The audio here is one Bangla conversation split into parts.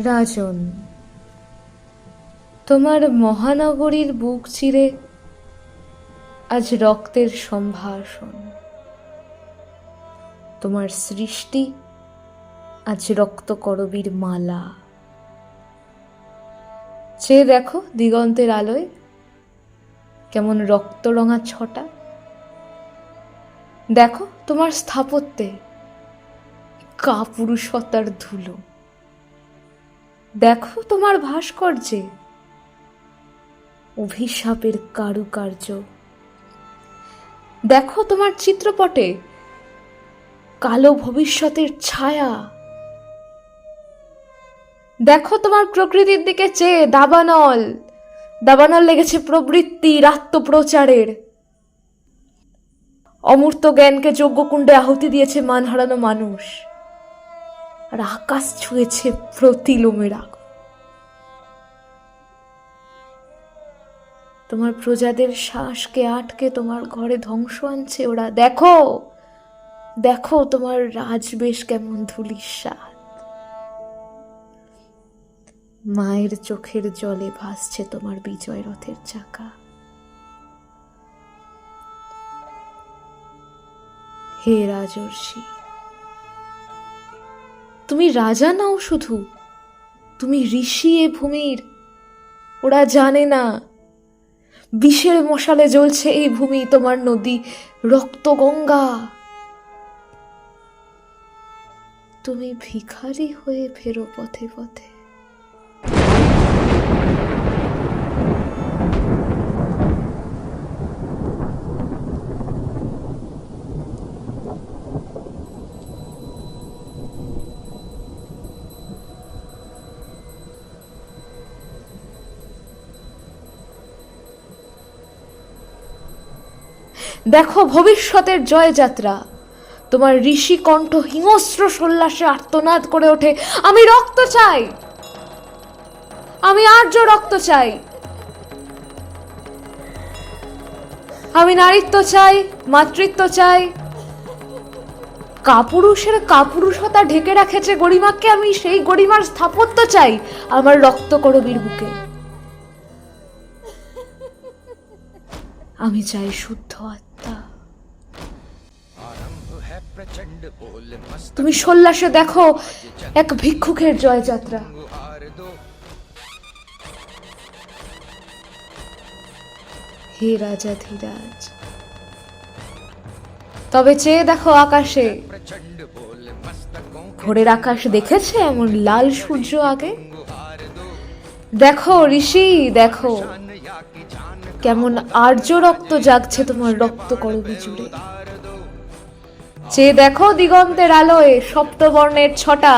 রাজন, তোমার মহানগরীর বুক চিরে আজ রক্তের সম্ভাষণ। তোমার সৃষ্টি আজ রক্তকরবীর মালা। চেয়ে দেখো দিগন্তের আলোয় কেমন রক্তরঙা ছটা। দেখো তোমার স্থাপত্যে কাপুরুষতার ধুলো। দেখো তোমার ভাস্কর্যে অভিশাপের কারুকার্য। দেখো তোমার চিত্রপটে কালো ভবিষ্যতের ছায়া। দেখো তোমার প্রকৃতির দিকে চেয়ে দাবানল দাবানল লেগেছে প্রবৃত্তির আত্মপ্রচারের। অমূর্ত জ্ঞানকে যজ্ঞকুণ্ডে আহুতি দিয়েছে মান হারানো মানুষ, আর আকাশ ছুঁয়েছে প্রতিলোমের আগুন। তোমার প্রজাদের শ্বাসকে আটকে তোমার ঘরে ধ্বংস আনছে ওরা। দেখো দেখো তোমার রাজবেশ কেমন ধূলিসাৎ। মায়ের চোখের জলে ভাসছে তোমার বিজয় রথের চাকা। হে রাজর্ষি, তুমি রাজা নাও শুধু, তুমি ঋষি এ ভূমির। ওরা জানে না বিষের মশালে জ্বলছে এই ভূমি, তোমার নদী রক্ত গঙ্গা। তুমি ভিখারি হয়ে ফেরো পথে পথে। দেখো ভবিষ্যতের জয়যাত্রা। তোমার ঋষি কণ্ঠ হিংস্র সোল্লাসে আর্তনাদ করে ওঠে, আমি রক্ত চাই, আমি আর্য রক্ত চাই, আমি নারীত্ব চাই, মাতৃত্ব চাই। কাপুরুষের কাপুরুষতা ঢেকে রাখেছে গরিমাকে, আমি সেই গরিমার স্থাপত্য চাই আমার রক্ত করবীর বুকে। আমি চাই শুদ্ধ আত্মা। তুমি সোল্লাসে দেখো এক ভিক্ষুকের জয়যাত্রা। হে রাজা ধীরাজ, তবে চেয়ে দেখো আকাশে। ভোরের আকাশ দেখেছে এমন লাল সূর্য আগে? দেখো ঋষি, দেখো কেমন আর্য রক্ত জাগছে তোমার রক্ত করবী জুড়ে। চেয়ে দেখো দিগন্তের আলোয় সপ্তবর্ণের ছটা।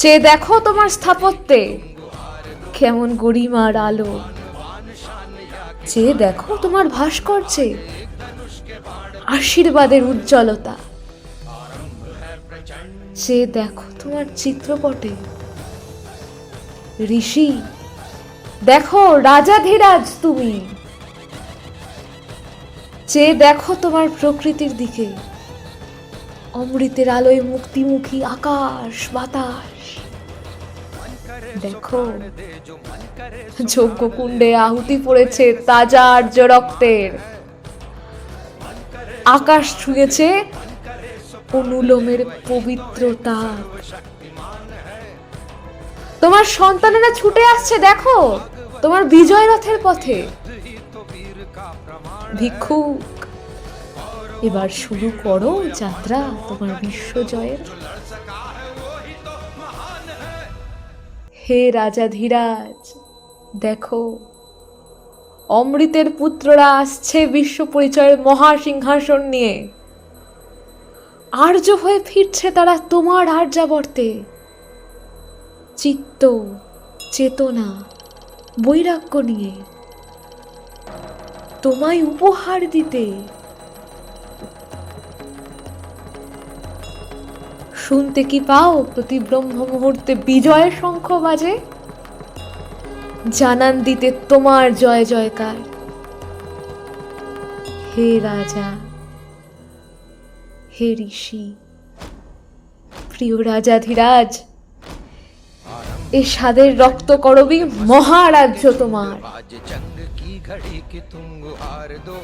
চেয়ে দেখো তোমার স্থাপত্যে কেমন গরিমার আলো। চেয়ে দেখো তোমার ভাস্কর্যে আশীর্বাদের উজ্জ্বলতা। চেয়ে দেখো তোমার চিত্রপটে ঋষি, দেখো রাজাধিরাজ তুমি। চেয়ে দেখো তোমার প্রকৃতির দিকে, অমৃতের আলোয় মুক্তিমুখী আকাশ বাতাস। দেখো যজ্ঞকুণ্ডে আহুতি পড়েছে তাজা আর্য রক্তের। আকাশ ছুঁয়েছে অনুলোমের পবিত্রতা। তোমার সন্তানেরা ছুটে আসছে দেখো তোমার বিজয় রথের পথে। ভিক্ষুক, এবার শুরু করো যাত্রা তোমার বিশ্বজয়ের। হে রাজা ধীরাজ, দেখো অমৃতের পুত্ররা আসছে বিশ্ব পরিচয়ের মহাসিংহাসন নিয়ে। আর্য হয়ে ফিরছে তারা তোমার আর্যাবর্তে। চিত্ত, চেতনা, বৈরাগ্য নিয়ে তোমায় উপহার দিতে। শুনতে কি পাও প্রতি ব্রহ্ম মুহূর্তে বিজয়ের শঙ্খ বাজে? জানান দিতে তোমার জয় জয়কার। হে রাজা, হে ঋষি, প্রিয় রাজাধিরাজ, এ স্বাদের রক্ত করবী মহারাজ্য তোমার। आज जंग की घड़ी की तुम गुहार दो